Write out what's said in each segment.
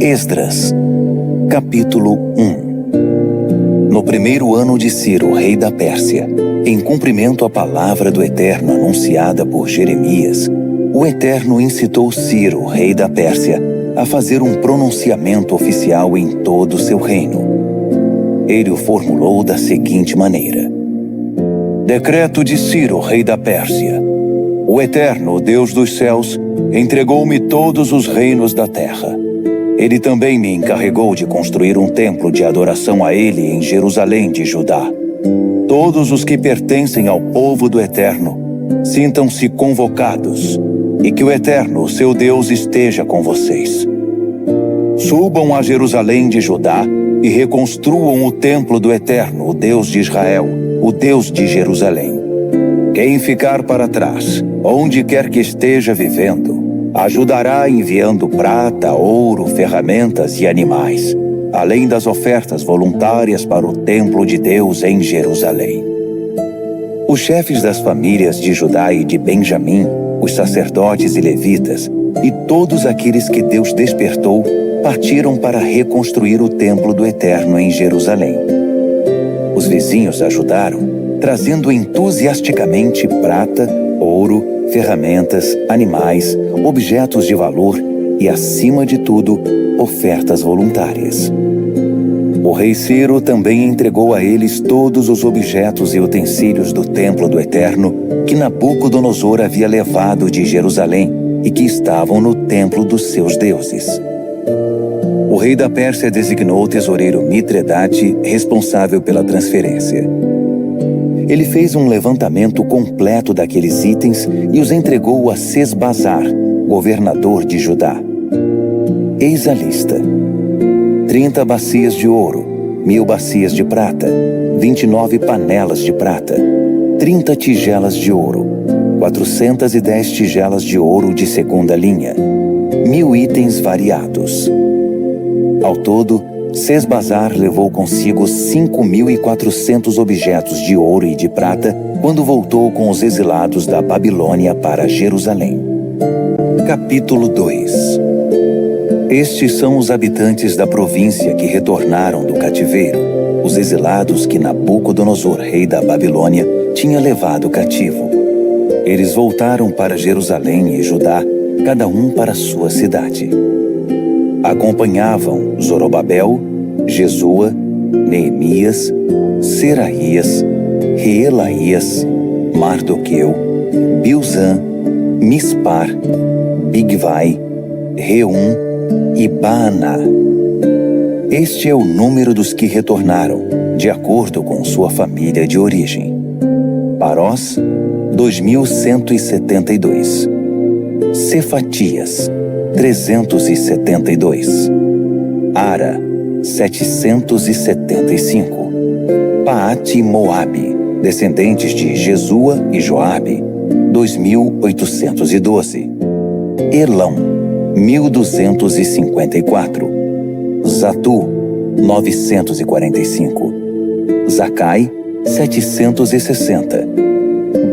Esdras, capítulo 1. No primeiro ano de Ciro, rei da Pérsia, em cumprimento à palavra do Eterno anunciada por Jeremias, o Eterno incitou Ciro, rei da Pérsia, a fazer um pronunciamento oficial em todo o seu reino. Ele o formulou da seguinte maneira: Decreto de Ciro, rei da Pérsia. O Eterno, o Deus dos céus, entregou-me todos os reinos da terra. Ele também me encarregou de construir um templo de adoração a Ele em Jerusalém de Judá. Todos os que pertencem ao povo do Eterno, sintam-se convocados, e que o Eterno, seu Deus, esteja com vocês. Subam a Jerusalém de Judá e reconstruam o templo do Eterno, o Deus de Israel, o Deus de Jerusalém. Quem ficar para trás, onde quer que esteja vivendo, ajudará enviando prata, ouro, ferramentas e animais, além das ofertas voluntárias para o templo de Deus em Jerusalém. Os chefes das famílias de Judá e de Benjamim, os sacerdotes e levitas, e todos aqueles que Deus despertou, partiram para reconstruir o templo do Eterno em Jerusalém. Os vizinhos ajudaram, trazendo entusiasticamente prata, ouro, ferramentas, animais, objetos de valor e, acima de tudo, ofertas voluntárias. O rei Ciro também entregou a eles todos os objetos e utensílios do templo do Eterno que Nabucodonosor havia levado de Jerusalém e que estavam no templo dos seus deuses. O rei da Pérsia designou o tesoureiro Mitredate responsável pela transferência. Ele fez um levantamento completo daqueles itens e os entregou a Sesbazar, governador de Judá. Eis a lista: 30 bacias de ouro, 1000 bacias de prata, 29 panelas de prata, 30 tigelas de ouro, 410 tigelas de ouro de segunda linha, 1000 itens variados. Ao todo, Sesbazar levou consigo 5.400 objetos de ouro e de prata quando voltou com os exilados da Babilônia para Jerusalém. Capítulo 2. Estes são os habitantes da província que retornaram do cativeiro, os exilados que Nabucodonosor, rei da Babilônia, tinha levado cativo. Eles voltaram para Jerusalém e Judá, cada um para sua cidade. Acompanhavam Zorobabel, Jesua, Neemias, Seraías, Reelaías, Mardoqueu, Bilzã, Mispar, Bigvai, Reum e Baaná. Este é o número dos que retornaram, de acordo com sua família de origem. Parós, 2.172. Cefatias, 372. Ara, 775. Paate Moabe, descendentes de Jesua e Joabe, 2.812. Elão, 1.254. Zatu, 945. Zacai, 760.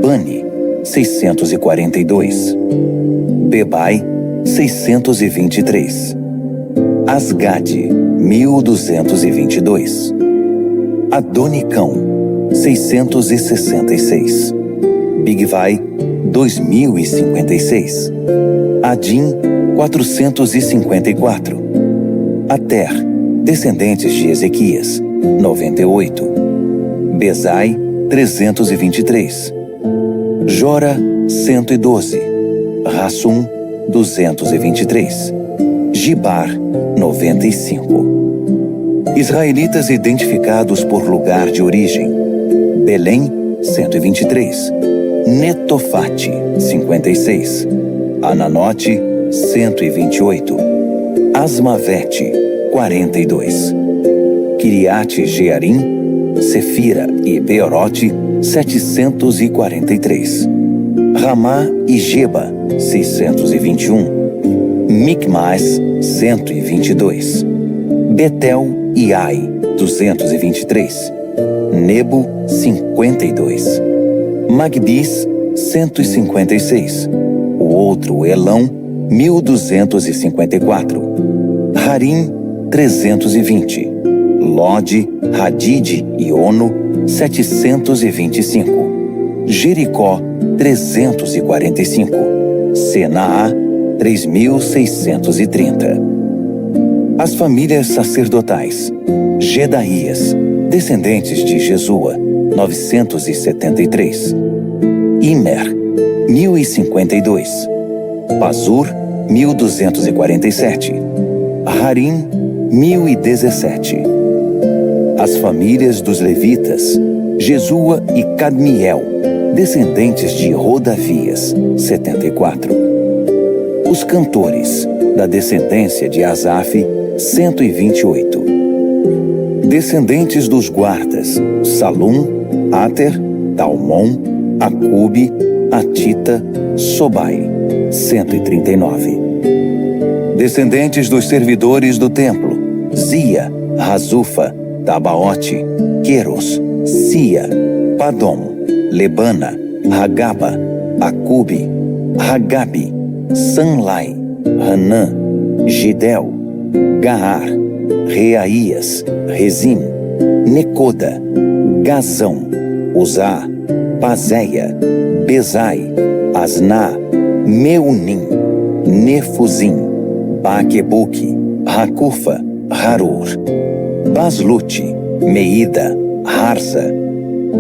Bani, 642. Bebai, 623. Asgade, 1.222. Adonicão, 666. Bigvai, 2.056. Adim, 454. Ater, descendentes de Ezequias, 98. Bezai, 323. Jora, 112. Rassum, 223. Gibar, 95. Israelitas identificados por lugar de origem: Belém, 123. Netofate, 56. Ananote, 128. Asmavete, 42. Kiriate Jearim, Sefira e Beerote, 743. Ramá e Geba, 621. Micmas, 122. Betel e Ai, 223. Nebo, 52. Magbis, 156. O outro, Elão, 1254. Harim, 320. Lode, Hadide e Ono, 725. Jericó, 345. Senaá, 3630. As famílias sacerdotais: Gedaías, descendentes de Jesua, 973. Imer, 1052. Pazur, 1247. Harim, 1017. As famílias dos levitas: Jesua e Cadmiel, descendentes de Rodavias, 74. Os cantores, da descendência de Asaf, 128. Descendentes dos guardas: Salum, Ater, Talmon, Acube, Atita, Sobai, 139. Descendentes dos servidores do templo: Zia, Razufa, Tabaote, Queros, Sia, Padom, Lebana, Hagaba, Acube, Hagabe, Sanlai, Hanã, Gidel, Gaar, Reaías, Rezim, Necoda, Gazão, Uzá, Pazéia, Bezai, Asná, Meunim, Nefuzim, Baquebuque, Racufa, Harur, Baslute, Meida, Harza,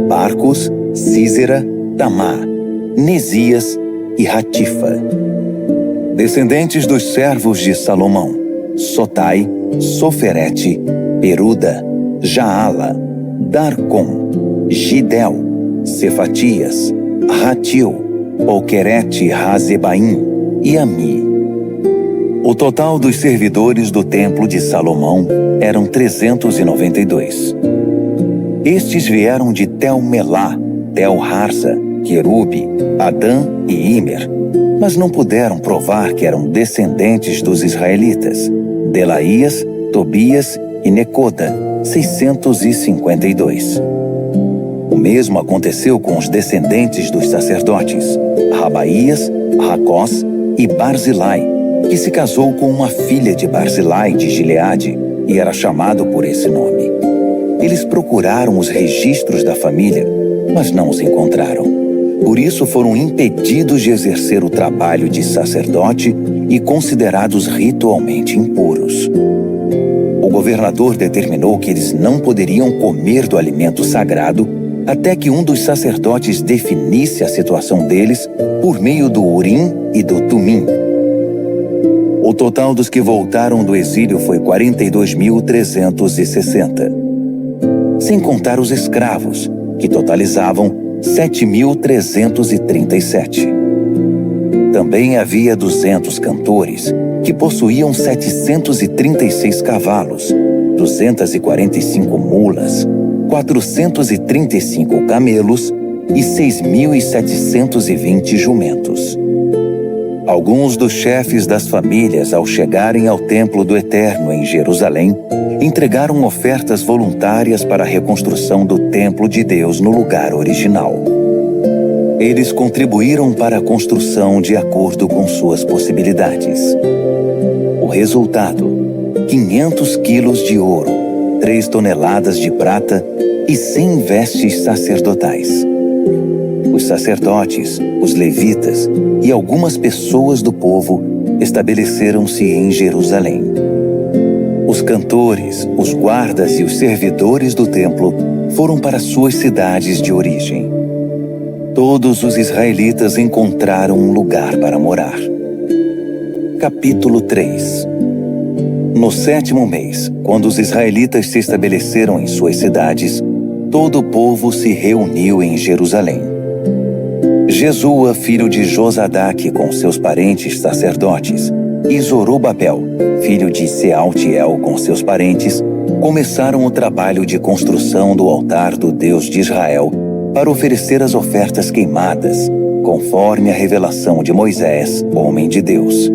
Barcos, Císera, Tamá, Nesias e Ratifa. Descendentes dos servos de Salomão: Sotai, Soferete, Peruda, Jaala, Darcom, Gidel, Cefatias, Ratil, Polquerete, Razebaim e Ami. O total dos servidores do templo de Salomão eram 392. Estes vieram de Tel-Melá, Tel-Harza, Querube, Adã e Imer, mas não puderam provar que eram descendentes dos israelitas: Delaías, Tobias e Necoda, 652. O mesmo aconteceu com os descendentes dos sacerdotes: Rabaías, Racós e Barzilai, que se casou com uma filha de Barzilai de Gileade e era chamado por esse nome. Eles procuraram os registros da família, mas não os encontraram. Por isso foram impedidos de exercer o trabalho de sacerdote e considerados ritualmente impuros. O governador determinou que eles não poderiam comer do alimento sagrado até que um dos sacerdotes definisse a situação deles por meio do Urim e do Tumim. O total dos que voltaram do exílio foi 42.360, sem contar os escravos, que totalizavam 7.337. Também havia 200 cantores, que possuíam 736 cavalos, 245 mulas, 435 camelos e 6.720 jumentos. Alguns dos chefes das famílias, ao chegarem ao templo do Eterno em Jerusalém, entregaram ofertas voluntárias para a reconstrução do templo de Deus no lugar original. Eles contribuíram para a construção de acordo com suas possibilidades. O resultado: 500 quilos de ouro, 3 toneladas de prata e 100 vestes sacerdotais. Os sacerdotes, os levitas e algumas pessoas do povo estabeleceram-se em Jerusalém. Os cantores, os guardas e os servidores do templo foram para suas cidades de origem. Todos os israelitas encontraram um lugar para morar. Capítulo 3. No 7º mês, quando os israelitas se estabeleceram em suas cidades, todo o povo se reuniu em Jerusalém. Jesua, filho de Josadaque, com seus parentes sacerdotes, e Zorobabel, filho de Sealtiel, com seus parentes, começaram o trabalho de construção do altar do Deus de Israel para oferecer as ofertas queimadas, conforme a revelação de Moisés, homem de Deus.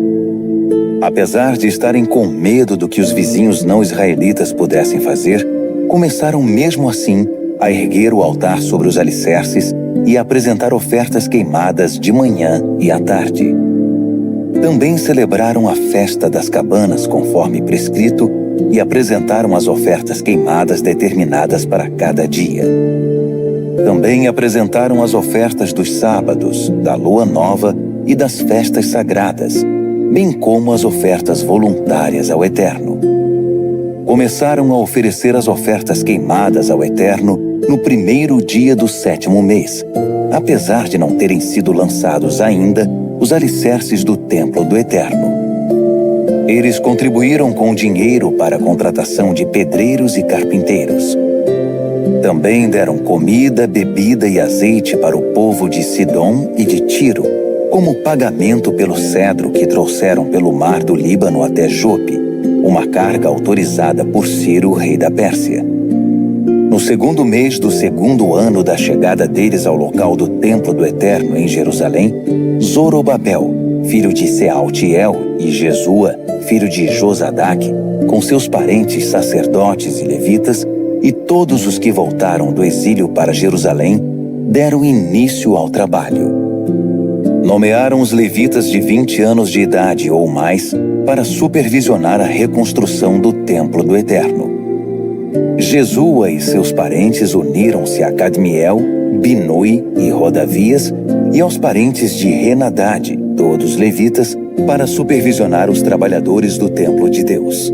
Apesar de estarem com medo do que os vizinhos não israelitas pudessem fazer, começaram mesmo assim a erguer o altar sobre os alicerces e apresentar ofertas queimadas de manhã e à tarde. Também celebraram a festa das cabanas conforme prescrito e apresentaram as ofertas queimadas determinadas para cada dia. Também apresentaram as ofertas dos sábados, da lua nova e das festas sagradas, bem como as ofertas voluntárias ao Eterno. Começaram a oferecer as ofertas queimadas ao Eterno no primeiro dia do 7º mês, apesar de não terem sido lançados ainda os alicerces do templo do Eterno. Eles contribuíram com dinheiro para a contratação de pedreiros e carpinteiros. Também deram comida, bebida e azeite para o povo de Sidom e de Tiro, como pagamento pelo cedro que trouxeram pelo mar do Líbano até Jope, uma carga autorizada por Ciro, rei da Pérsia. No 2º mês do 2º ano da chegada deles ao local do templo do Eterno em Jerusalém, Zorobabel, filho de Sealtiel, e Jesua, filho de Josadaque, com seus parentes sacerdotes e levitas, e todos os que voltaram do exílio para Jerusalém, deram início ao trabalho. Nomearam os levitas de 20 anos de idade ou mais para supervisionar a reconstrução do templo do Eterno. Jesua e seus parentes uniram-se a Cadmiel, Binui e Rodavias e aos parentes de Renadade, todos levitas, para supervisionar os trabalhadores do templo de Deus.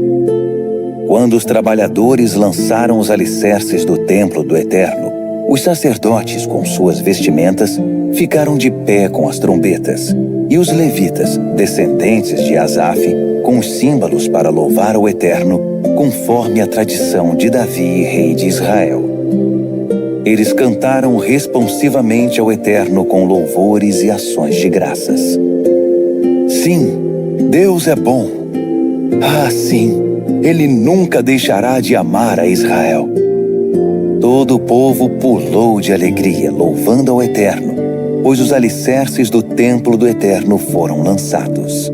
Quando os trabalhadores lançaram os alicerces do templo do Eterno, os sacerdotes, com suas vestimentas, ficaram de pé com as trombetas, e os levitas, descendentes de Asaf, com os símbolos para louvar ao Eterno, conforme a tradição de Davi, rei de Israel. Eles cantaram responsivamente ao Eterno com louvores e ações de graças. Sim, Deus é bom. Ah, sim, Ele nunca deixará de amar a Israel. Todo o povo pulou de alegria, louvando ao Eterno, pois os alicerces do templo do Eterno foram lançados.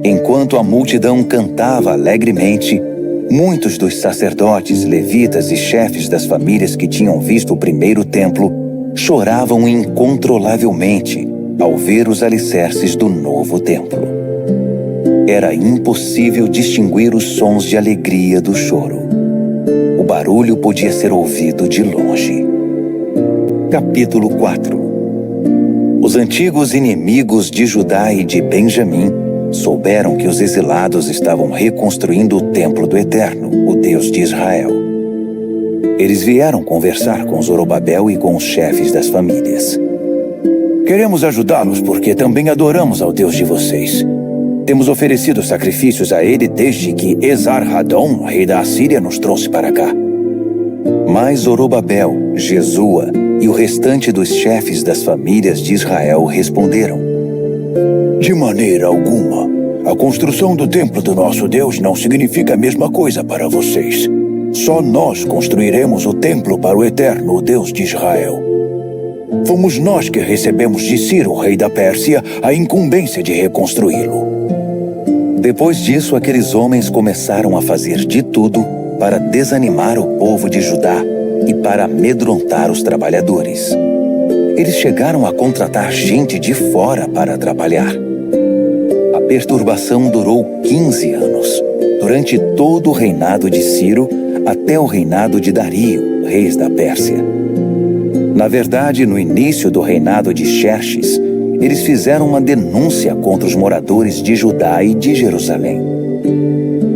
Enquanto a multidão cantava alegremente, muitos dos sacerdotes, levitas e chefes das famílias que tinham visto o primeiro templo choravam incontrolavelmente ao ver os alicerces do novo templo. Era impossível distinguir os sons de alegria do choro. O barulho podia ser ouvido de longe. Capítulo 4. Os antigos inimigos de Judá e de Benjamim souberam que os exilados estavam reconstruindo o templo do Eterno, o Deus de Israel. Eles vieram conversar com Zorobabel e com os chefes das famílias. Queremos ajudá-los porque também adoramos ao Deus de vocês. Temos oferecido sacrifícios a ele desde que Esar-Hadon, rei da Assíria, nos trouxe para cá. Mas Zorobabel, Jesua e o restante dos chefes das famílias de Israel responderam: de maneira alguma. A construção do templo do nosso Deus não significa a mesma coisa para vocês. Só nós construiremos o templo para o Eterno, o Deus de Israel. Fomos nós que recebemos de Ciro, rei da Pérsia, a incumbência de reconstruí-lo. Depois disso, aqueles homens começaram a fazer de tudo para desanimar o povo de Judá e para amedrontar os trabalhadores. Eles chegaram a contratar gente de fora para trabalhar. A perturbação durou 15 anos, durante todo o reinado de Ciro até o reinado de Dario, rei da Pérsia. Na verdade, no início do reinado de Xerxes, eles fizeram uma denúncia contra os moradores de Judá e de Jerusalém.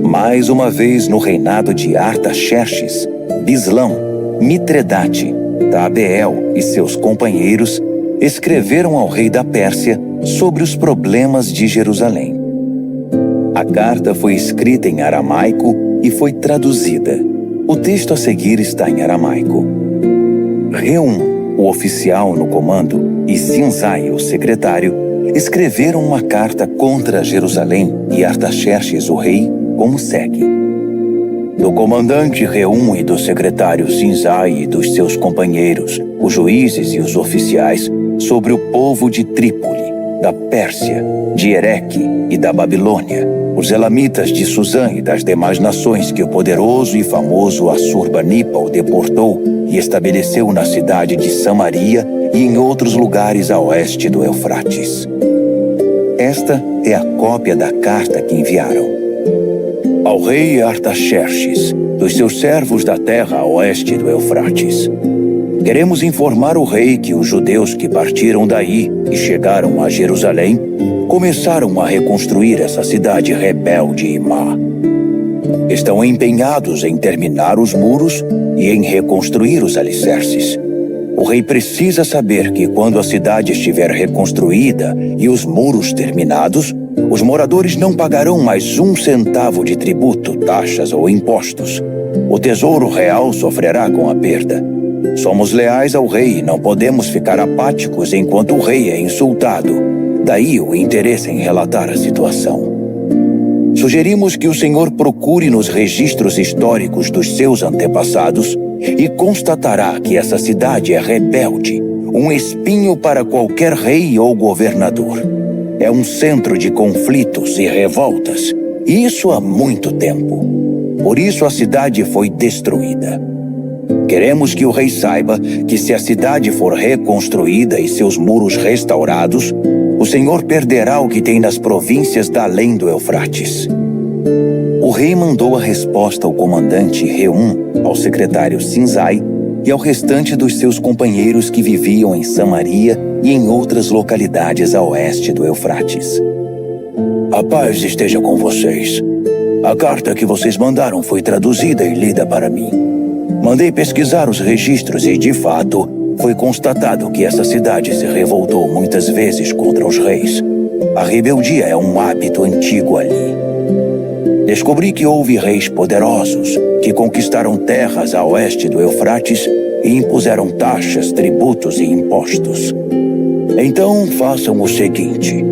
Mais uma vez, no reinado de Artaxerxes, Bislão, Mitredate, Tabeel e seus companheiros escreveram ao rei da Pérsia sobre os problemas de Jerusalém. A carta foi escrita em aramaico e foi traduzida. O texto a seguir está em aramaico. Reum, o oficial no comando, e Sinzai, o secretário, escreveram uma carta contra Jerusalém e Artaxerxes, o rei, como segue. Do comandante Reum e do secretário Sinzai e dos seus companheiros, os juízes e os oficiais, sobre o povo de Trípoli, da Pérsia, de Ereque e da Babilônia, os elamitas de Suzã e das demais nações que o poderoso e famoso Assurbanipal deportou e estabeleceu na cidade de Samaria e em outros lugares a oeste do Eufrates. Esta é a cópia da carta que enviaram. Ao rei Artaxerxes, dos seus servos da terra a oeste do Eufrates. Queremos informar o rei que os judeus que partiram daí e chegaram a Jerusalém começaram a reconstruir essa cidade rebelde e má. Estão empenhados em terminar os muros e em reconstruir os alicerces. O rei precisa saber que quando a cidade estiver reconstruída e os muros terminados, os moradores não pagarão mais 1 centavo de tributo, taxas ou impostos. O tesouro real sofrerá com a perda. Somos leais ao rei e não podemos ficar apáticos enquanto o rei é insultado. Daí o interesse em relatar a situação. Sugerimos que o senhor procure nos registros históricos dos seus antepassados e constatará que essa cidade é rebelde, um espinho para qualquer rei ou governador. É um centro de conflitos e revoltas, e isso há muito tempo. Por isso a cidade foi destruída. Queremos que o rei saiba que se a cidade for reconstruída e seus muros restaurados, o Senhor perderá o que tem nas províncias da além do Eufrates. O rei mandou a resposta ao comandante Reum, ao secretário Sinzai e ao restante dos seus companheiros que viviam em Samaria e em outras localidades a oeste do Eufrates. A paz esteja com vocês. A carta que vocês mandaram foi traduzida e lida para mim. Mandei pesquisar os registros e, de fato, foi constatado que essa cidade se revoltou muitas vezes contra os reis. A rebeldia é um hábito antigo ali. Descobri que houve reis poderosos que conquistaram terras a oeste do Eufrates e impuseram taxas, tributos e impostos. Então façam o seguinte: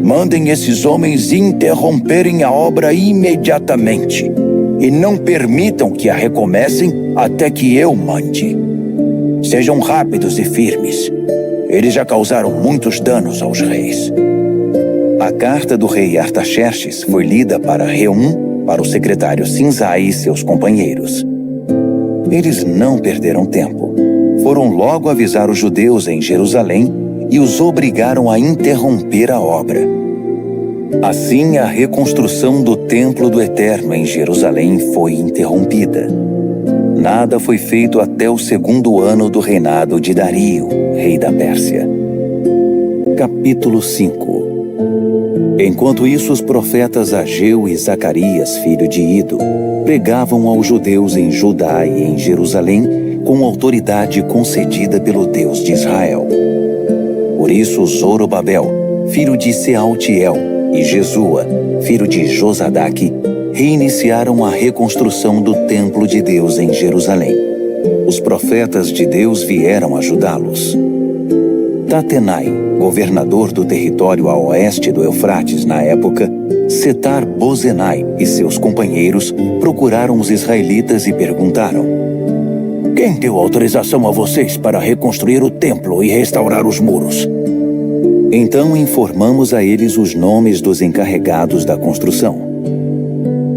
mandem esses homens interromperem a obra imediatamente e não permitam que a recomecem até que eu mande. Sejam rápidos e firmes. Eles já causaram muitos danos aos reis. A carta do rei Artaxerxes foi lida para Reum, para o secretário Sinzai e seus companheiros. Eles não perderam tempo. Foram logo avisar os judeus em Jerusalém e os obrigaram a interromper a obra. Assim, a reconstrução do Templo do Eterno em Jerusalém foi interrompida. Nada foi feito até o 2º ano do reinado de Dario, rei da Pérsia. Capítulo 5. Enquanto isso, os profetas Ageu e Zacarias, filho de Ido, pregavam aos judeus em Judá e em Jerusalém com autoridade concedida pelo Deus de Israel. Por isso, Zorobabel, filho de Sealtiel, e Jesua, filho de Josadaque, reiniciaram a reconstrução do templo de Deus em Jerusalém. Os profetas de Deus vieram ajudá-los. Tatenai, governador do território a oeste do Eufrates na época, Setar-Bozenai e seus companheiros procuraram os israelitas e perguntaram: quem deu autorização a vocês para reconstruir o templo e restaurar os muros? Então informamos a eles os nomes dos encarregados da construção.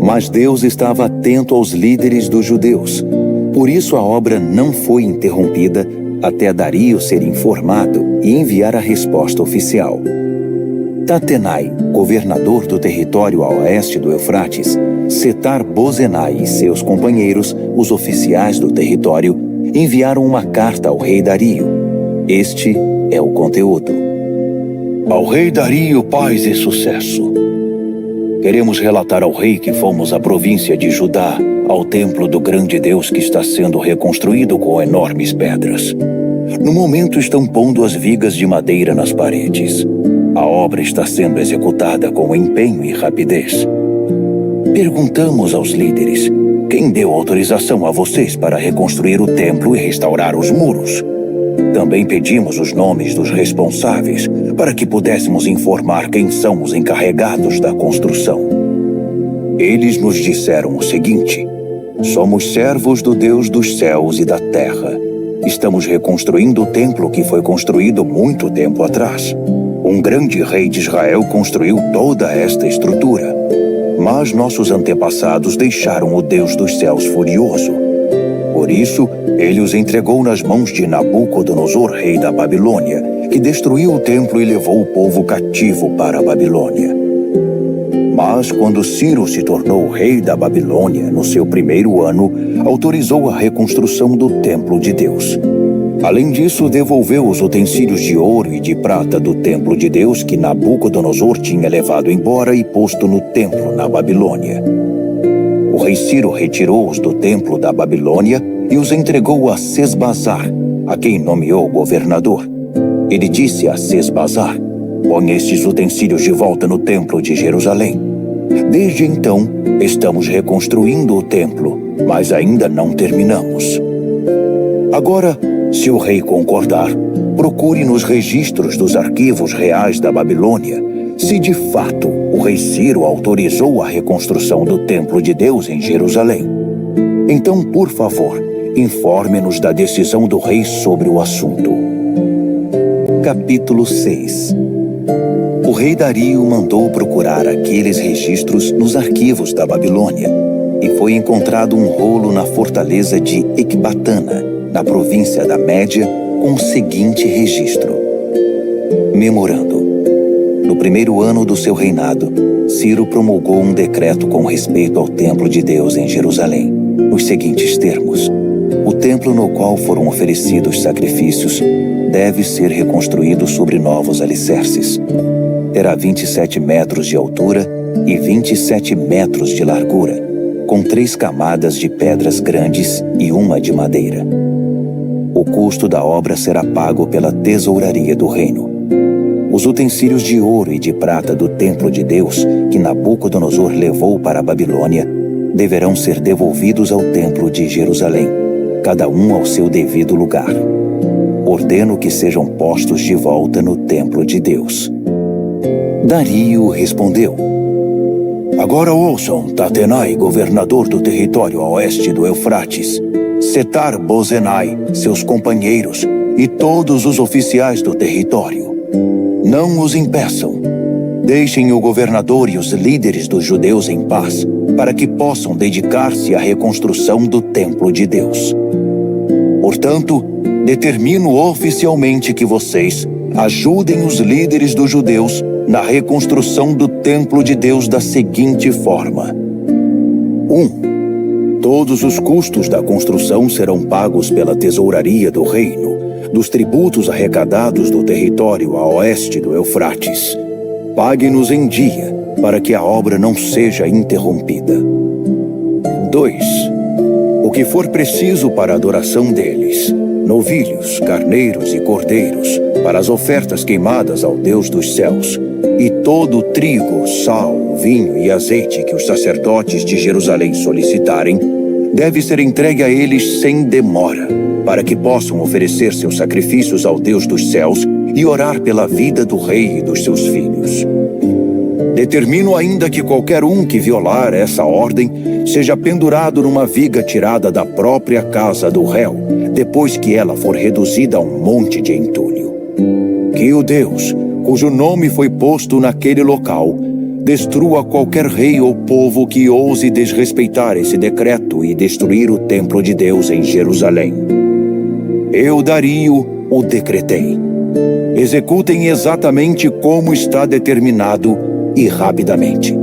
Mas Deus estava atento aos líderes dos judeus. Por isso a obra não foi interrompida até Dario ser informado e enviar a resposta oficial. Tatenai, governador do território a oeste do Eufrates, Setar-Bozenai e seus companheiros, os oficiais do território, enviaram uma carta ao rei Dario. Este é o conteúdo. Ao rei Dario, paz e sucesso. Queremos relatar ao rei que fomos à província de Judá, ao templo do grande Deus que está sendo reconstruído com enormes pedras. No momento estão pondo as vigas de madeira nas paredes. A obra está sendo executada com empenho e rapidez. Perguntamos aos líderes: quem deu autorização a vocês para reconstruir o templo e restaurar os muros? Também pedimos os nomes dos responsáveis para que pudéssemos informar quem são os encarregados da construção. Eles nos disseram o seguinte: somos servos do Deus dos céus e da terra. Estamos reconstruindo o templo que foi construído muito tempo atrás. Um grande rei de Israel construiu toda esta estrutura. Mas nossos antepassados deixaram o Deus dos céus furioso. Por isso, ele os entregou nas mãos de Nabucodonosor, rei da Babilônia, que destruiu o templo e levou o povo cativo para a Babilônia. Mas quando Ciro se tornou rei da Babilônia, no seu primeiro ano, autorizou a reconstrução do templo de Deus. Além disso, devolveu os utensílios de ouro e de prata do templo de Deus que Nabucodonosor tinha levado embora e posto no templo na Babilônia. O rei Ciro retirou-os do templo da Babilônia e os entregou a Sesbazar, a quem nomeou governador. Ele disse a Sesbazar: "Põe estes utensílios de volta no templo de Jerusalém." Desde então, estamos reconstruindo o templo, mas ainda não terminamos. Agora, se o rei concordar, procure nos registros dos arquivos reais da Babilônia se de fato o rei Ciro autorizou a reconstrução do templo de Deus em Jerusalém. Então, por favor, informe-nos da decisão do rei sobre o assunto. Capítulo 6. O rei Dario mandou procurar aqueles registros nos arquivos da Babilônia, e foi encontrado um rolo na fortaleza de Ecbatana, na província da Média, com o seguinte registro: Memorando. No primeiro ano do seu reinado, Ciro promulgou um decreto com respeito ao templo de Deus em Jerusalém, nos seguintes termos: o templo no qual foram oferecidos sacrifícios deve ser reconstruído sobre novos alicerces. Terá 27 metros de altura e 27 metros de largura, com 3 camadas de pedras grandes e uma de madeira. O custo da obra será pago pela tesouraria do reino. Os utensílios de ouro e de prata do templo de Deus, que Nabucodonosor levou para a Babilônia, deverão ser devolvidos ao templo de Jerusalém, cada um ao seu devido lugar. Ordeno que sejam postos de volta no templo de Deus. Dario respondeu: Agora ouçam, Tatenai, governador do território a oeste do Eufrates, Setar-Bozenai, seus companheiros e todos os oficiais do território. Não os impeçam. Deixem o governador e os líderes dos judeus em paz, para que possam dedicar-se à reconstrução do templo de Deus. Portanto, determino oficialmente que vocês ajudem os líderes dos judeus na reconstrução do templo de Deus da seguinte forma: 1. Todos os custos da construção serão pagos pela tesouraria do reino, dos tributos arrecadados do território a oeste do Eufrates. Pague-nos em dia, para que a obra não seja interrompida. 2. O que for preciso para a adoração deles, novilhos, carneiros e cordeiros, para as ofertas queimadas ao Deus dos céus, e todo o trigo, sal, vinho e azeite que os sacerdotes de Jerusalém solicitarem, deve ser entregue a eles sem demora, para que possam oferecer seus sacrifícios ao Deus dos céus e orar pela vida do rei e dos seus filhos. Determino ainda que qualquer um que violar essa ordem seja pendurado numa viga tirada da própria casa do réu, depois que ela for reduzida a um monte de entulho. Que o Deus, cujo nome foi posto naquele local, destrua qualquer rei ou povo que ouse desrespeitar esse decreto e destruir o templo de Deus em Jerusalém. Eu, Dario, o decretei. Executem exatamente como está determinado e rapidamente.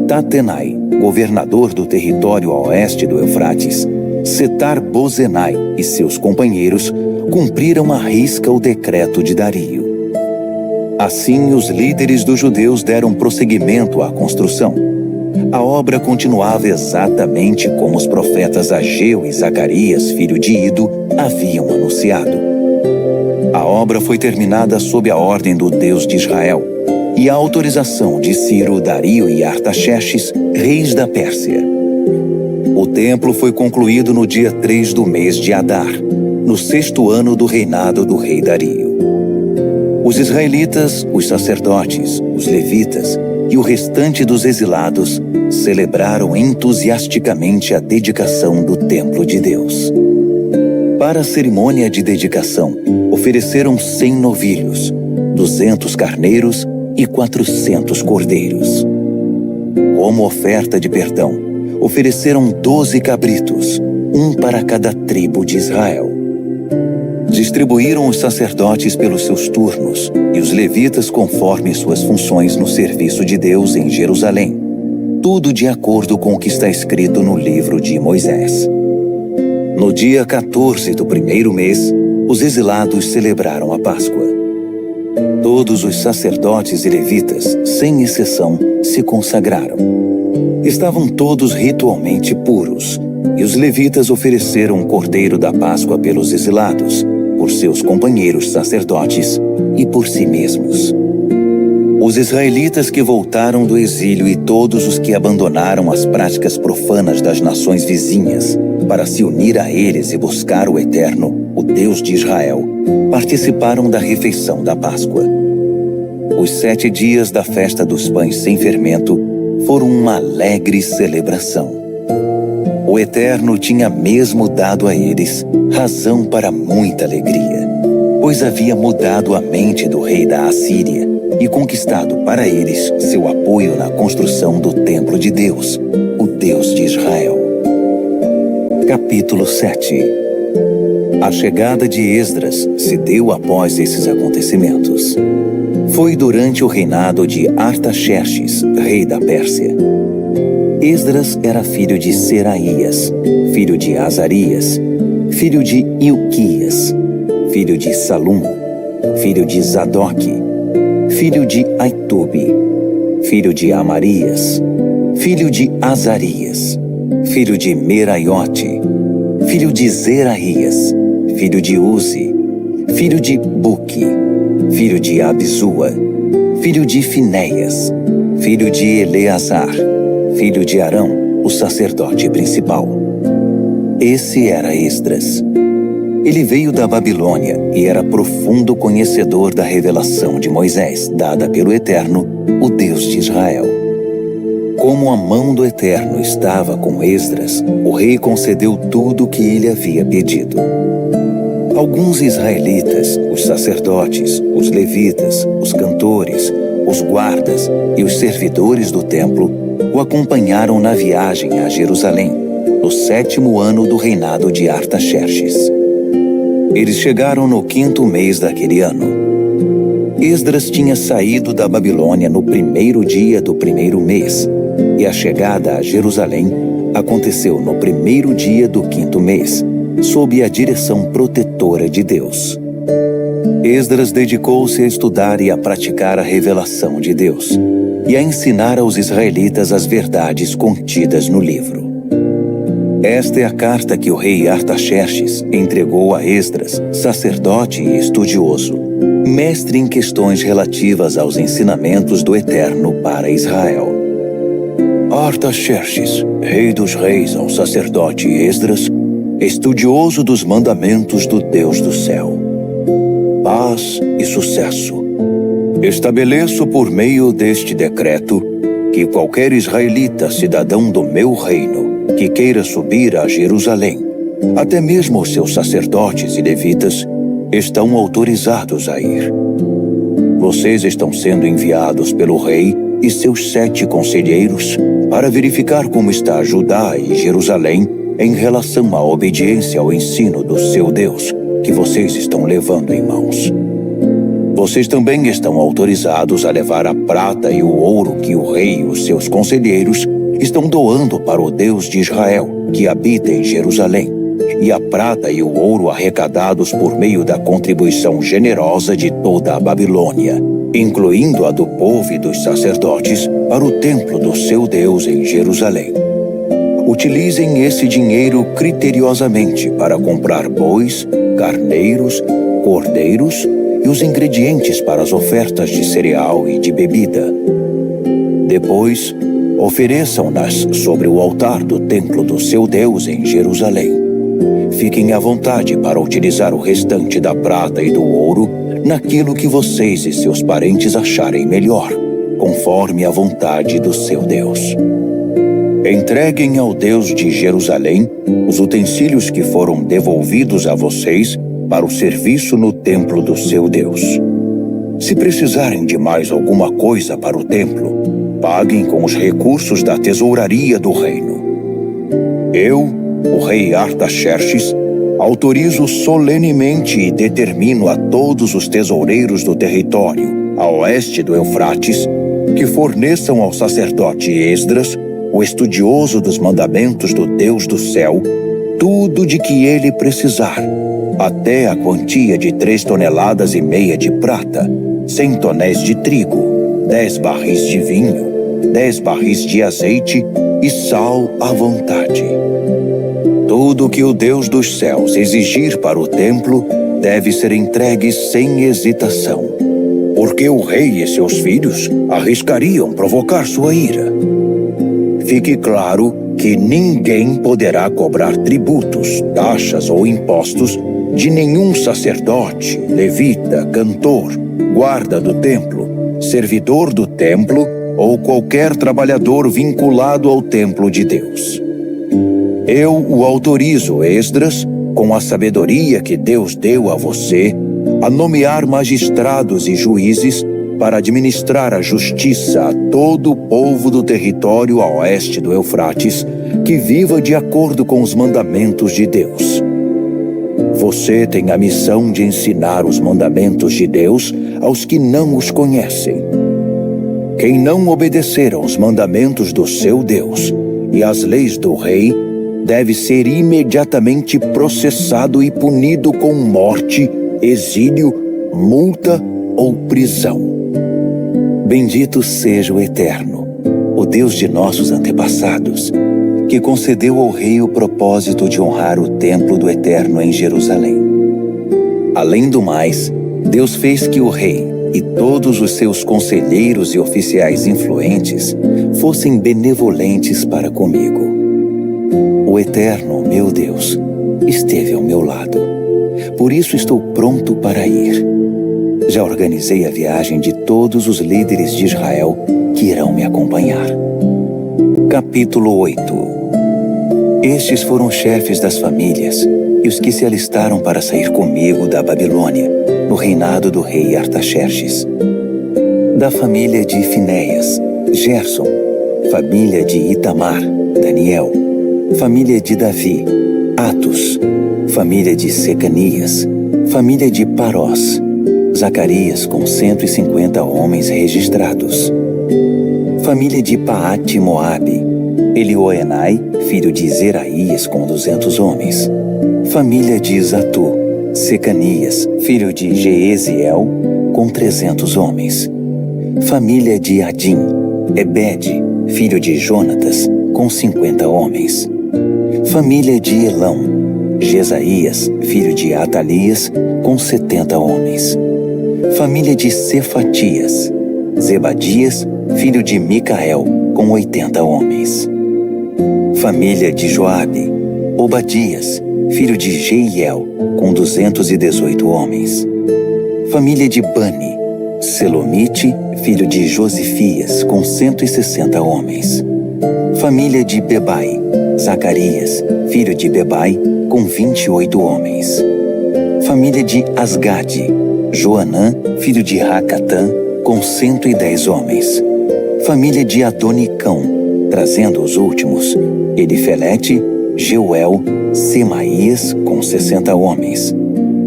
Tatenai, governador do território a oeste do Eufrates, Setar-Bozenai e seus companheiros cumpriram à risca o decreto de Dario. Assim, os líderes dos judeus deram prosseguimento à construção. A obra continuava exatamente como os profetas Ageu e Zacarias, filho de Ido, haviam anunciado. A obra foi terminada sob a ordem do Deus de Israel e a autorização de Ciro, Dario e Artaxerxes, reis da Pérsia. O templo foi concluído no dia 3 do mês de Adar, no 6º ano do reinado do rei Dario. Os israelitas, os sacerdotes, os levitas e o restante dos exilados celebraram entusiasticamente a dedicação do templo de Deus. Para a cerimônia de dedicação, ofereceram 100 novilhos, 200 carneiros e 400 cordeiros. Como oferta de perdão, ofereceram 12 cabritos, um para cada tribo de Israel. Distribuíram os sacerdotes pelos seus turnos e os levitas conforme suas funções no serviço de Deus em Jerusalém, tudo de acordo com o que está escrito no livro de Moisés. No dia 14 do primeiro mês, os exilados celebraram a Páscoa. Todos os sacerdotes e levitas, sem exceção, se consagraram. Estavam todos ritualmente puros, e os levitas ofereceram o cordeiro da Páscoa pelos exilados, por seus companheiros sacerdotes e por si mesmos. Os israelitas que voltaram do exílio e todos os que abandonaram as práticas profanas das nações vizinhas para se unir a eles e buscar o Eterno, o Deus de Israel, participaram da refeição da Páscoa. Os 7 dias da festa dos pães sem fermento foram uma alegre celebração. O Eterno tinha mesmo dado a eles razão para muita alegria, pois havia mudado a mente do rei da Assíria e conquistado para eles seu apoio na construção do templo de Deus, o Deus de Israel. Capítulo 7. A chegada de Esdras se deu após esses acontecimentos. Foi durante o reinado de Artaxerxes, rei da Pérsia. Esdras era filho de Seraías, filho de Azarias, filho de Ilquias, filho de Salum, filho de Zadoque, filho de Aitube, filho de Amarias, filho de Azarias, filho de Meraiote, filho de Zeraías, filho de Uzi, filho de Buque, filho de Abisua, filho de Finéias, filho de Eleazar, filho de Arão, o sacerdote principal. Esse era Esdras. Ele veio da Babilônia e era profundo conhecedor da revelação de Moisés, dada pelo Eterno, o Deus de Israel. Como a mão do Eterno estava com Esdras, o rei concedeu tudo o que ele havia pedido. Alguns israelitas, os sacerdotes, os levitas, os cantores, os guardas e os servidores do templo o acompanharam na viagem a Jerusalém, no 7º ano do reinado de Artaxerxes. Eles chegaram no 5º mês daquele ano. Esdras tinha saído da Babilônia no 1º dia do 1º mês, e a chegada a Jerusalém aconteceu no 1º dia do 5º mês, sob a direção protetora de Deus. Esdras dedicou-se a estudar e a praticar a revelação de Deus, e a ensinar aos israelitas as verdades contidas no livro. Esta é a carta que o rei Artaxerxes entregou a Esdras, sacerdote e estudioso, mestre em questões relativas aos ensinamentos do Eterno para Israel. Artaxerxes, rei dos reis, ao sacerdote Esdras, estudioso dos mandamentos do Deus do céu. Paz e sucesso. Estabeleço por meio deste decreto que qualquer israelita, cidadão do meu reino, que queira subir a Jerusalém, até mesmo os seus sacerdotes e levitas, estão autorizados a ir. Vocês estão sendo enviados pelo rei e seus 7 conselheiros para verificar como está Judá e Jerusalém em relação à obediência ao ensino do seu Deus, que vocês estão levando em mãos. Vocês também estão autorizados a levar a prata e o ouro que o rei e os seus conselheiros estão doando para o Deus de Israel, que habita em Jerusalém, e a prata e o ouro arrecadados por meio da contribuição generosa de toda a Babilônia, incluindo a do povo e dos sacerdotes, para o templo do seu Deus em Jerusalém. Utilizem esse dinheiro criteriosamente para comprar bois, carneiros, cordeiros e os ingredientes para as ofertas de cereal e de bebida. Depois, ofereçam-nas sobre o altar do templo do seu Deus em Jerusalém. Fiquem à vontade para utilizar o restante da prata e do ouro naquilo que vocês e seus parentes acharem melhor, conforme a vontade do seu Deus. Entreguem ao Deus de Jerusalém os utensílios que foram devolvidos a vocês para o serviço no templo do seu Deus. Se precisarem de mais alguma coisa para o templo, paguem com os recursos da tesouraria do reino. Eu, o rei Artaxerxes, autorizo solenemente e determino a todos os tesoureiros do território a oeste do Eufrates que forneçam ao sacerdote Esdras, o estudioso dos mandamentos do Deus do céu, tudo de que ele precisar, até a quantia de 3,5 toneladas de prata, 100 tonéis de trigo, 10 barris de vinho, 10 barris de azeite e sal à vontade. Tudo que o Deus dos céus exigir para o templo deve ser entregue sem hesitação, porque o rei e seus filhos arriscariam provocar sua ira. Fique claro que ninguém poderá cobrar tributos, taxas ou impostos de nenhum sacerdote, levita, cantor, guarda do templo, servidor do templo ou qualquer trabalhador vinculado ao templo de Deus. Eu o autorizo, Esdras, com a sabedoria que Deus deu a você, a nomear magistrados e juízes para administrar a justiça a todo o povo do território a oeste do Eufrates, que viva de acordo com os mandamentos de Deus. Você tem a missão de ensinar os mandamentos de Deus aos que não os conhecem. Quem não obedecer aos mandamentos do seu Deus e às leis do rei, deve ser imediatamente processado e punido com morte, exílio, multa ou prisão. Bendito seja o Eterno, o Deus de nossos antepassados, que concedeu ao rei o propósito de honrar o templo do Eterno em Jerusalém. Além do mais, Deus fez que o rei e todos os seus conselheiros e oficiais influentes fossem benevolentes para comigo. O Eterno, meu Deus, esteve ao meu lado. Por isso estou pronto para ir. Já organizei a viagem de todos os líderes de Israel que irão me acompanhar. Capítulo 8. Estes foram chefes das famílias e os que se alistaram para sair comigo da Babilônia, no reinado do rei Artaxerxes. Da família de Finéias, Gerson. Família de Itamar, Daniel. Família de Davi, Atos. Família de Secanias. Família de Parós, Zacarias com 150 homens registrados. Família de Paate Moabe, Elioenai, filho de Zeraías com 200 homens. Família de Zatu, Secanias, filho de Jeeziel, com 300 homens. Família de Adim, Ebede, filho de Jonatas, com 50 homens. Família de Elão, Jesaías, filho de Atalias, com 70 homens. Família de Cefatias, Zebadias, filho de Micael, com 80 homens. Família de Joabe, Obadias, filho de Jeiel, com 218 homens. Família de Bani, Selomite, filho de Josifias, com 160 homens. Família de Bebai, Zacarias, filho de Bebai, com 28 homens. Família de Asgade, Joanã, filho de Racatã, com 110 homens. Família de Adonicão, trazendo os últimos, Elifelete, Jeuel, Semaías, com 60 homens.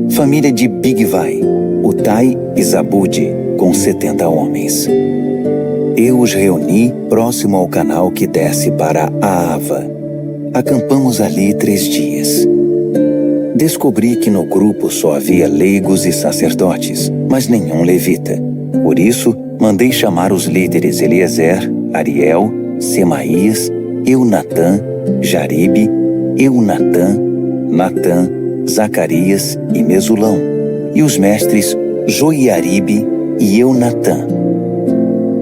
Família de Bigvai, Utai e Zabude, com 70 homens. Eu os reuni próximo ao canal que desce para Aava. Acampamos ali 3 dias. Descobri que no grupo só havia leigos e sacerdotes, mas nenhum levita. Por isso, mandei chamar os líderes Eliezer, Ariel, Semaías, Eunatã, Jaribe, Eunatã, Natã, Zacarias e Mesulão, e os mestres Joiaribe e Eunatã.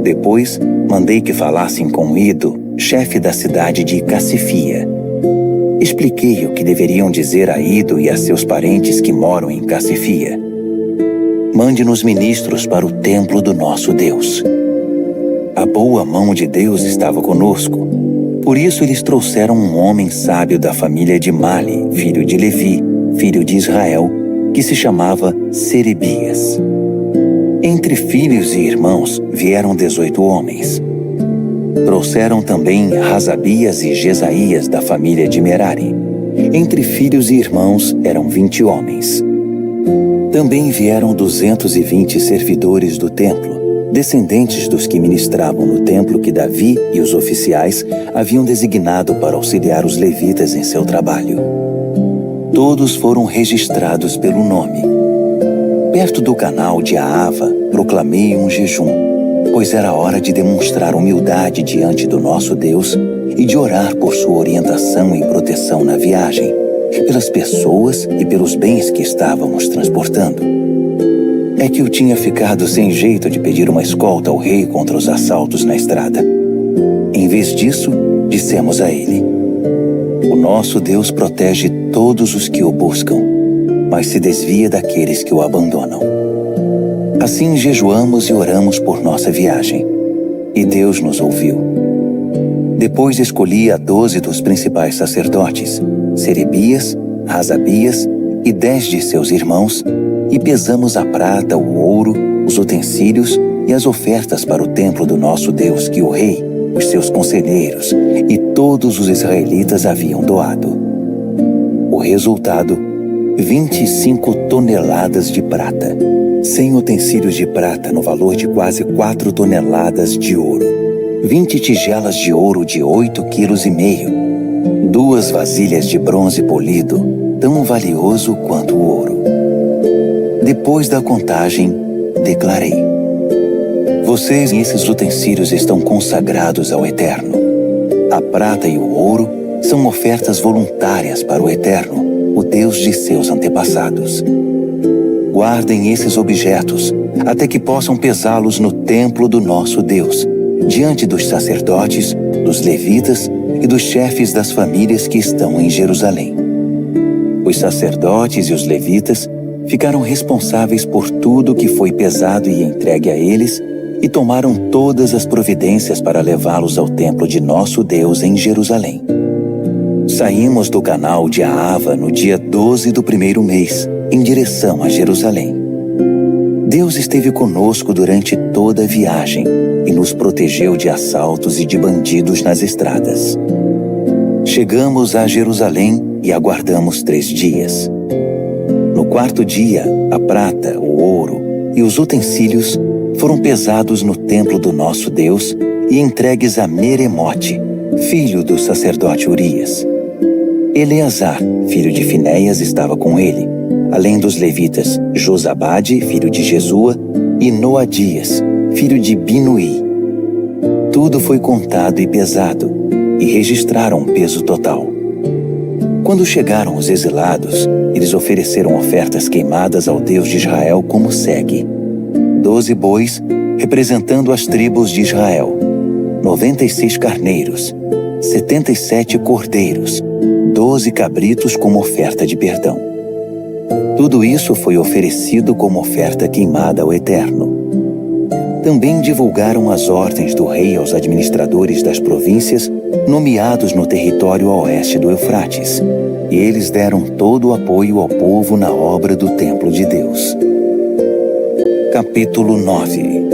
Depois, mandei que falassem com Ido, chefe da cidade de Cassifia. Expliquei o que deveriam dizer a Ido e a seus parentes que moram em Cassifia. Mande-nos ministros para o templo do nosso Deus. A boa mão de Deus estava conosco. Por isso eles trouxeram um homem sábio da família de Mali, filho de Levi, filho de Israel, que se chamava Serebias. Entre filhos e irmãos vieram 18 homens. Trouxeram também Razabias e Jesaías da família de Merari. Entre filhos e irmãos eram 20 homens. Também vieram 220 servidores do templo, descendentes dos que ministravam no templo que Davi e os oficiais haviam designado para auxiliar os levitas em seu trabalho. Todos foram registrados pelo nome. Perto do canal de Ahava, proclamei um jejum, pois era hora de demonstrar humildade diante do nosso Deus e de orar por sua orientação e proteção na viagem, pelas pessoas e pelos bens que estávamos transportando. É que eu tinha ficado sem jeito de pedir uma escolta ao rei contra os assaltos na estrada. Em vez disso, dissemos a ele: o nosso Deus protege todos os que o buscam, mas se desvia daqueles que o abandonam. Assim jejuamos e oramos por nossa viagem, e Deus nos ouviu. Depois escolhi a 12 dos principais sacerdotes, Serebias, Hasabias e 10 de seus irmãos, e pesamos a prata, o ouro, os utensílios e as ofertas para o templo do nosso Deus que o rei, os seus conselheiros e todos os israelitas haviam doado. O resultado: 25 toneladas de prata, 100 utensílios de prata no valor de quase 4 toneladas de ouro, 20 tigelas de ouro de 8,5 kg, 2 vasilhas de bronze polido, tão valioso quanto o ouro. Depois da contagem, declarei: vocês e esses utensílios estão consagrados ao Eterno. A prata e o ouro são ofertas voluntárias para o Eterno, o Deus de seus antepassados. Guardem esses objetos até que possam pesá-los no templo do nosso Deus, diante dos sacerdotes, dos levitas e dos chefes das famílias que estão em Jerusalém. Os sacerdotes e os levitas ficaram responsáveis por tudo que foi pesado e entregue a eles e tomaram todas as providências para levá-los ao templo de nosso Deus em Jerusalém. Saímos do canal de Ahava no dia 12 do primeiro mês, em direção a Jerusalém. Deus esteve conosco durante toda a viagem e nos protegeu de assaltos e de bandidos nas estradas. Chegamos a Jerusalém e aguardamos 3 dias. No 4º dia, a prata, o ouro e os utensílios foram pesados no templo do nosso Deus e entregues a Meremote, filho do sacerdote Urias. Eleazar, filho de Finéias, estava com ele, além dos levitas Josabade, filho de Jesua, e Noadias, filho de Binuí. Tudo foi contado e pesado, e registraram um peso total. Quando chegaram os exilados, eles ofereceram ofertas queimadas ao Deus de Israel como segue: 12 bois, representando as tribos de Israel, 96 carneiros, 77 cordeiros, 12 cabritos como oferta de perdão. Tudo isso foi oferecido como oferta queimada ao Eterno. Também divulgaram as ordens do rei aos administradores das províncias nomeados no território a oeste do Eufrates, e eles deram todo o apoio ao povo na obra do templo de Deus. Capítulo 9.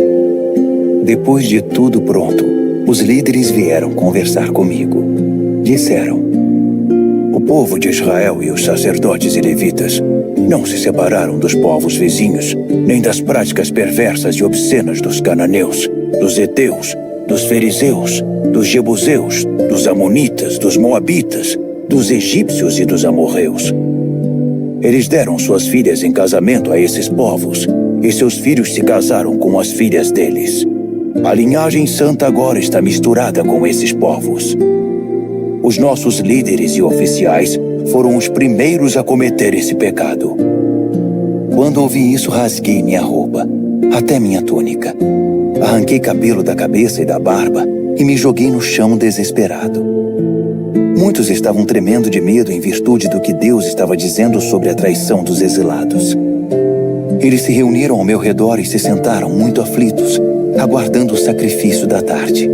Depois de tudo pronto, os líderes vieram conversar comigo. Disseram: o povo de Israel e os sacerdotes e levitas não se separaram dos povos vizinhos, nem das práticas perversas e obscenas dos cananeus, dos heteus, dos fariseus, dos jebuseus, dos amonitas, dos moabitas, dos egípcios e dos amorreus. Eles deram suas filhas em casamento a esses povos, e seus filhos se casaram com as filhas deles. A linhagem santa agora está misturada com esses povos. Os nossos líderes e oficiais foram os primeiros a cometer esse pecado. Quando ouvi isso, rasguei minha roupa, até minha túnica. Arranquei cabelo da cabeça e da barba e me joguei no chão desesperado. Muitos estavam tremendo de medo em virtude do que Deus estava dizendo sobre a traição dos exilados. Eles se reuniram ao meu redor e se sentaram muito aflitos, aguardando o sacrifício da tarde.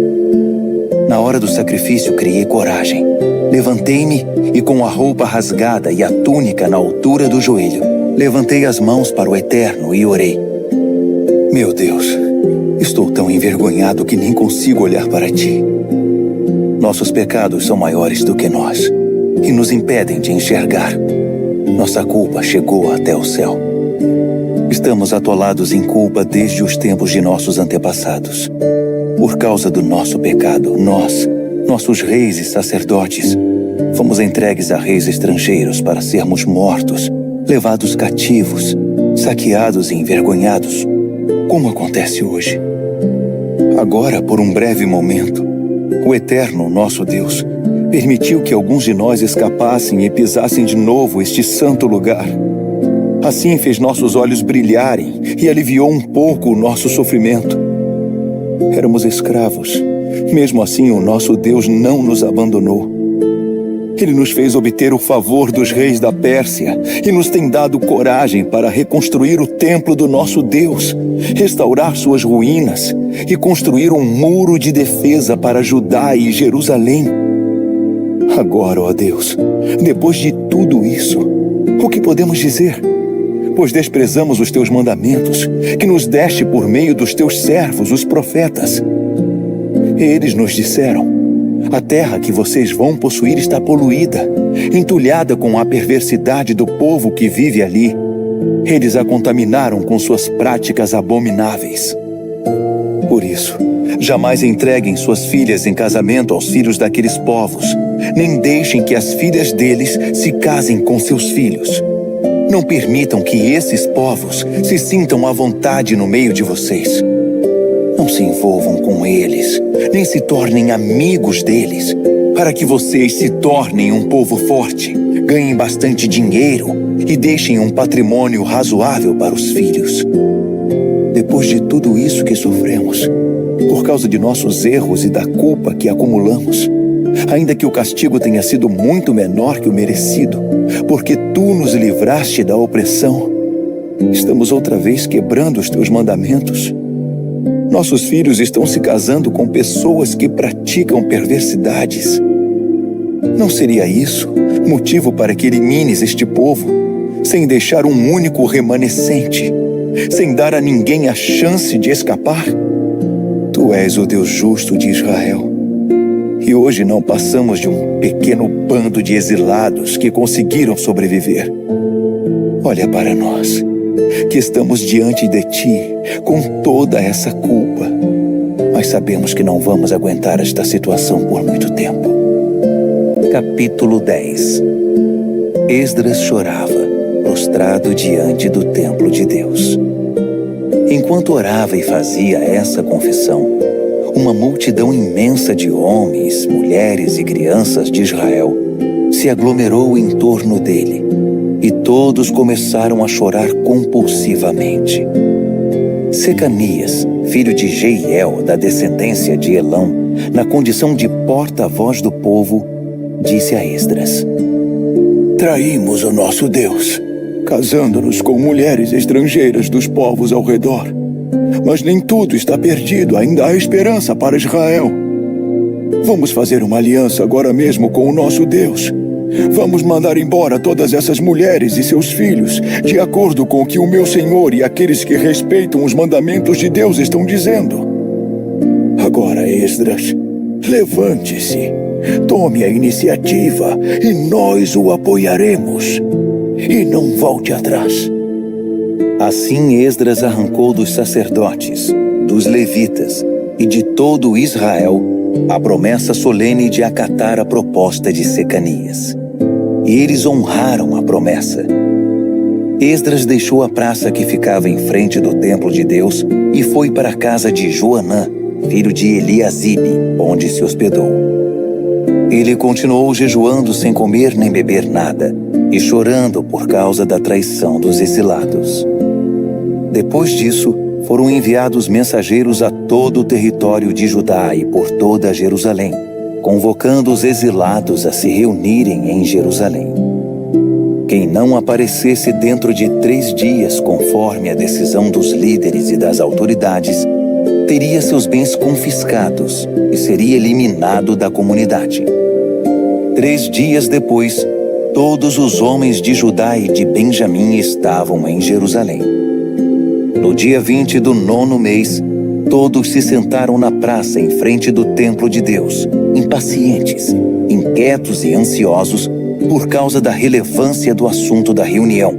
Na hora do sacrifício, criei coragem. Levantei-me e, com a roupa rasgada e a túnica na altura do joelho, levantei as mãos para o Eterno e orei: meu Deus, estou tão envergonhado que nem consigo olhar para ti. Nossos pecados são maiores do que nós. e nos impedem de enxergar. Nossa culpa chegou até o céu. Estamos atolados em culpa desde os tempos de nossos antepassados. Por causa do nosso pecado, nossos reis e sacerdotes, fomos entregues a reis estrangeiros para sermos mortos, levados cativos, saqueados e envergonhados, como acontece hoje. Agora, por um breve momento, o Eterno, nosso Deus, permitiu que alguns de nós escapassem e pisassem de novo este santo lugar. Assim fez nossos olhos brilharem e aliviou um pouco o nosso sofrimento. Éramos escravos. Mesmo assim, o nosso Deus não nos abandonou. Ele nos fez obter o favor dos reis da Pérsia e nos tem dado coragem para reconstruir o templo do nosso Deus, restaurar suas ruínas e construir um muro de defesa para Judá e Jerusalém. Agora, ó Deus, depois de tudo isso, o que podemos dizer? Pois desprezamos os teus mandamentos, que nos deste por meio dos teus servos, os profetas. Eles nos disseram: a terra que vocês vão possuir está poluída, entulhada com a perversidade do povo que vive ali. Eles a contaminaram com suas práticas abomináveis. Por isso, jamais entreguem suas filhas em casamento aos filhos daqueles povos, nem deixem que as filhas deles se casem com seus filhos. Não permitam que esses povos se sintam à vontade no meio de vocês. Não se envolvam com eles, nem se tornem amigos deles, para que vocês se tornem um povo forte, ganhem bastante dinheiro e deixem um patrimônio razoável para os filhos. Depois de tudo isso que sofremos, por causa de nossos erros e da culpa que acumulamos, ainda que o castigo tenha sido muito menor que o merecido, porque tu nos livraste da opressão, estamos outra vez quebrando os teus mandamentos. Nossos filhos estão se casando com pessoas que praticam perversidades. Não seria isso motivo para que elimines este povo, sem deixar um único remanescente, sem dar a ninguém a chance de escapar? Tu és o Deus justo de Israel. E hoje não passamos de um pequeno bando de exilados que conseguiram sobreviver. Olha para nós, que estamos diante de ti com toda essa culpa, mas sabemos que não vamos aguentar esta situação por muito tempo. Capítulo 10. Esdras chorava, prostrado diante do templo de Deus. Enquanto orava e fazia essa confissão, uma multidão imensa de homens, mulheres e crianças de Israel se aglomerou em torno dele, e todos começaram a chorar compulsivamente. Secanias, filho de Jeiel, da descendência de Elão, na condição de porta-voz do povo, disse a Esdras: traímos o nosso Deus, casando-nos com mulheres estrangeiras dos povos ao redor. Mas nem tudo está perdido, ainda há esperança para Israel. Vamos fazer uma aliança agora mesmo com o nosso Deus. Vamos mandar embora todas essas mulheres e seus filhos, de acordo com o que o meu Senhor e aqueles que respeitam os mandamentos de Deus estão dizendo. Agora, Esdras, levante-se, tome a iniciativa e nós o apoiaremos. E não volte atrás. Assim Esdras arrancou dos sacerdotes, dos levitas e de todo Israel a promessa solene de acatar a proposta de Secanias. E eles honraram a promessa. Esdras deixou a praça que ficava em frente do templo de Deus e foi para a casa de Joanã, filho de Eliasibe, onde se hospedou. Ele continuou jejuando sem comer nem beber nada e chorando por causa da traição dos exilados. Depois disso, foram enviados mensageiros a todo o território de Judá e por toda Jerusalém, convocando os exilados a se reunirem em Jerusalém. Quem não aparecesse dentro de 3 dias, conforme a decisão dos líderes e das autoridades, teria seus bens confiscados e seria eliminado da comunidade. 3 dias depois, todos os homens de Judá e de Benjamim estavam em Jerusalém. No dia 20 do 9º mês, todos se sentaram na praça em frente do templo de Deus, impacientes, inquietos e ansiosos por causa da relevância do assunto da reunião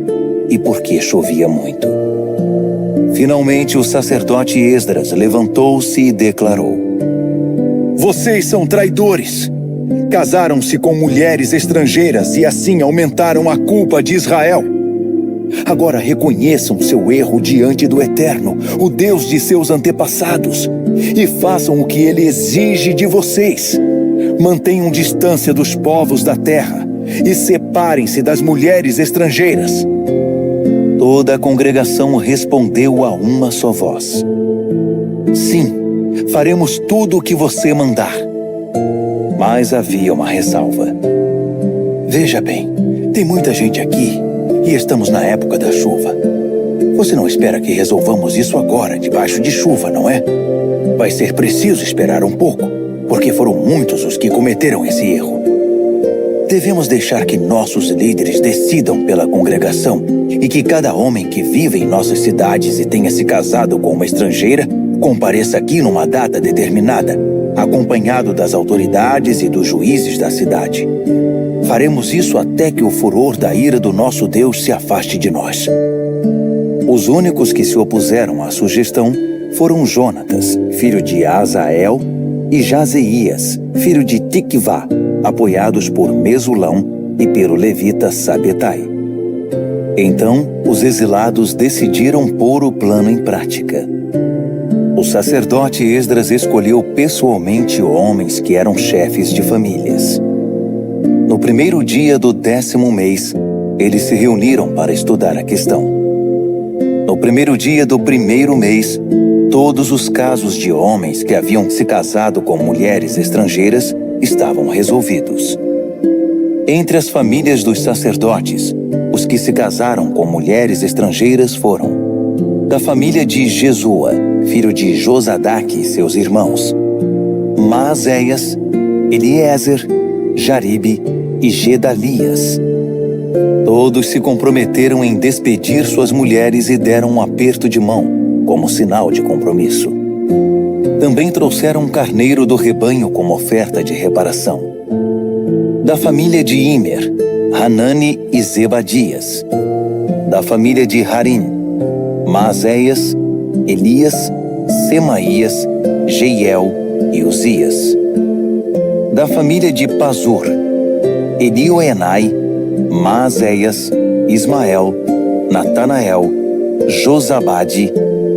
e porque chovia muito. Finalmente, o sacerdote Esdras levantou-se e declarou: Vocês são traidores! Casaram-se com mulheres estrangeiras e assim aumentaram a culpa de Israel. Agora reconheçam seu erro diante do Eterno, o Deus de seus antepassados, e façam o que Ele exige de vocês. Mantenham distância dos povos da terra e separem-se das mulheres estrangeiras. Toda a congregação respondeu a uma só voz: Sim, faremos tudo o que você mandar. Mas havia uma ressalva. Veja bem, tem muita gente aqui e estamos na época da chuva. Você não espera que resolvamos isso agora, debaixo de chuva, não é? Vai ser preciso esperar um pouco, porque foram muitos os que cometeram esse erro. Devemos deixar que nossos líderes decidam pela congregação e que cada homem que vive em nossas cidades e tenha se casado com uma estrangeira compareça aqui numa data determinada, acompanhado das autoridades e dos juízes da cidade. Faremos isso até que o furor da ira do nosso Deus se afaste de nós. Os únicos que se opuseram à sugestão foram Jonatas, filho de Azael, e Jazeías, filho de Tikvá, apoiados por Mesulão e pelo levita Sabetai. Então, os exilados decidiram pôr o plano em prática. O sacerdote Esdras escolheu pessoalmente homens que eram chefes de famílias. No primeiro dia do 10º mês, eles se reuniram para estudar a questão. No primeiro dia do primeiro mês, todos os casos de homens que haviam se casado com mulheres estrangeiras estavam resolvidos. Entre as famílias dos sacerdotes, os que se casaram com mulheres estrangeiras foram: da família de Jesua, filho de Josadaque e seus irmãos, Maazéias, Eliezer, Jaribe e Gedalias. Todos se comprometeram em despedir suas mulheres e deram um aperto de mão, como sinal de compromisso. Também trouxeram um carneiro do rebanho como oferta de reparação. Da família de Imer, Hanani e Zebadias. Da família de Harim, Maazéias, Elias, Semaías, Jeiel e Uzias. Da família de Pazur, Elioenai, Maazéias, Ismael, Natanael, Josabade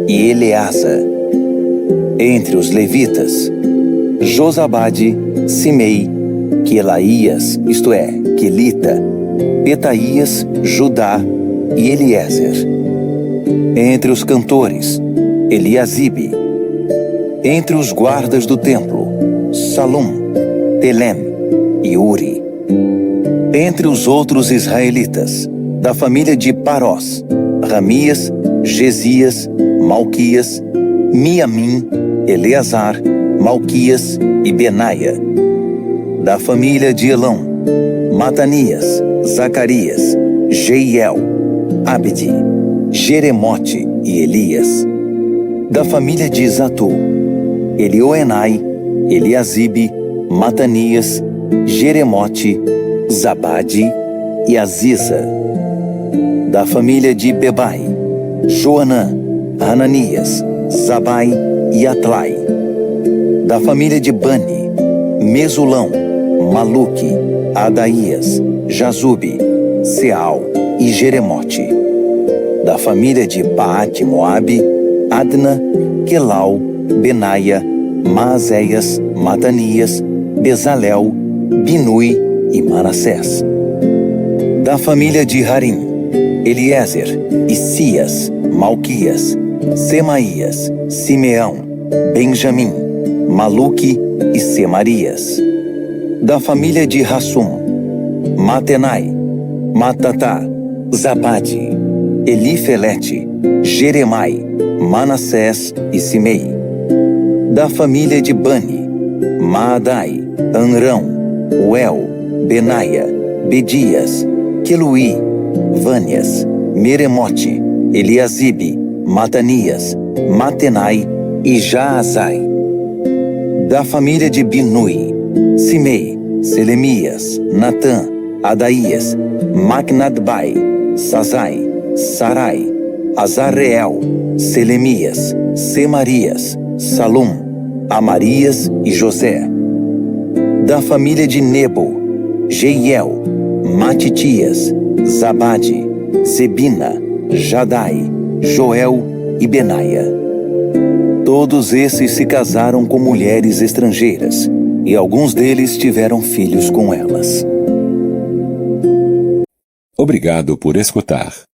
e Eleasa. Entre os levitas, Josabade, Simei, Quelaías, isto é, Quelita, Petaías, Judá e Eliezer. Entre os cantores, Eliasibe. Entre os guardas do templo, Salum, Telem e Uri. Entre os outros israelitas, da família de Parós, Ramias, Gesias, Malquias, Miamim, Eleazar, Malquias e Benaia. Da família de Elão, Matanias, Zacarias, Jeiel, Abdi, Jeremote e Elias. Da família de Zatu, Elioenai, Eliasibe, Matanias, Jeremote, Zabade e Aziza. Da família de Bebai, Joanã, Hananias, Zabai e Atlai. Da família de Bani, Mesulão, Maluque, Adaías, Jazube, Seal e Jeremote. Da família de Paate Moabe, Adna, Quelau, Benaia, Maazéias, Matanias, Bezalel, Binui e Manassés. Da família de Harim, Eliezer, Isias, Malquias, Semaías, Simeão, Benjamim, Maluque e Semarias. Da família de Hassum, Matenai, Matatá, Zabade, Elifelete, Jeremai, Manassés e Simei. Da família de Bani, Maadai, Anrão, Uel, Benaia, Bedias, Queluí, Vânias, Meremote, Eliasibe, Matanias, Matenai e Jaazai. Da família de Binui, Simei, Selemias, Natã, Adaías, Magnadbai, Sazai, Sarai, Azarreel, Selemias, Semarias, Salum, Amarias e José. Da família de Nebo, Jeiel, Matitias, Zabade, Zebina, Jadai, Joel e Benaia. Todos esses se casaram com mulheres estrangeiras, e alguns deles tiveram filhos com elas. Obrigado por escutar.